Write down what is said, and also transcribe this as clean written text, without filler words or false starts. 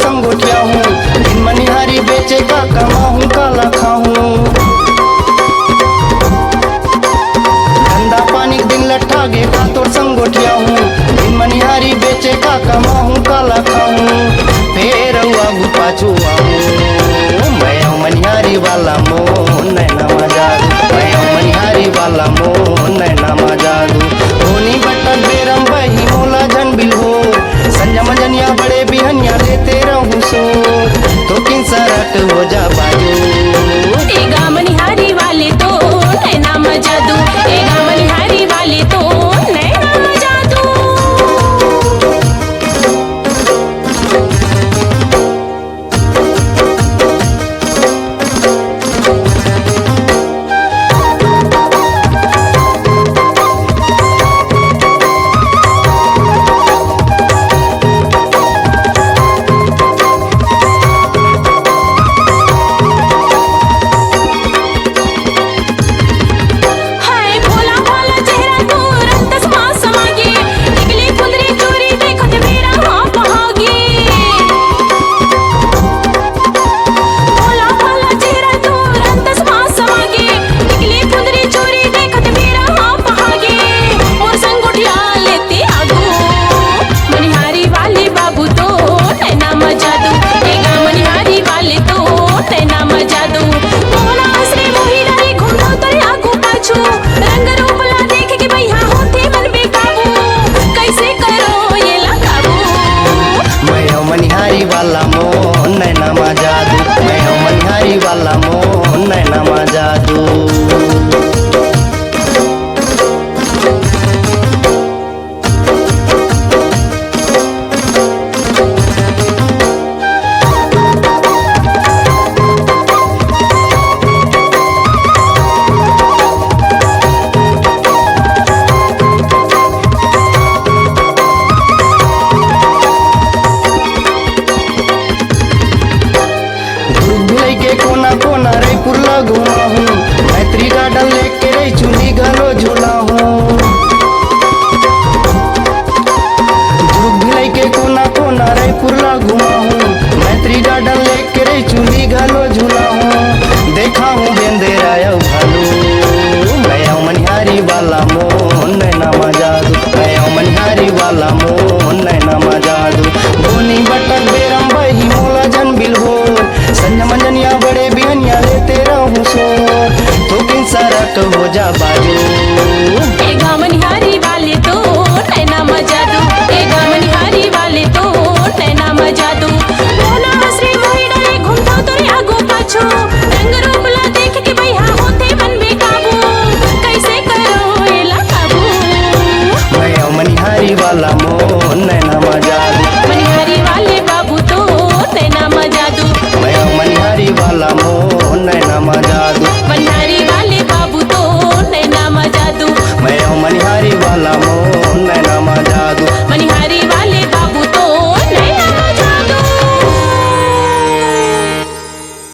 संगोठिया हूँ। दिन मनिहारी बेचे का कमाऊँ काला खाऊँ। धंधा पानी दिन लट्ठा गे का तोर संगोठिया हूँ। दिन मनिहारी बेचे का कमाऊँ काला खाऊँ। फेर आगू पाछू आऊँ मैं मनिहारी वाला मोह नैना जादू। मैं मनिहारी वाला मोह नैना जादू। धोनी बटन बेरम बही मोला जन बिल हो। संजय मंजनिया बड़े बिहनिया लेते रहूं सोच। तो किन सरट हो जा बाजू। एगा मनिहारी वाले तो नैना जादू। एगा मनिहारी वाले तो नैना जादू। मनिहारी वाला मोह नैना जादू। मैं मनिहारी वाला मोह नैना जादू। कोना कोना रायपुर ला घुमा हूँ। मैत्री गार्डन लेके रही चुनी घलो झूला हूँ। दुर्ग भिलाई के कोना कोना रायपुर ला घुमा हूँ। मैत्री गार्डन लेके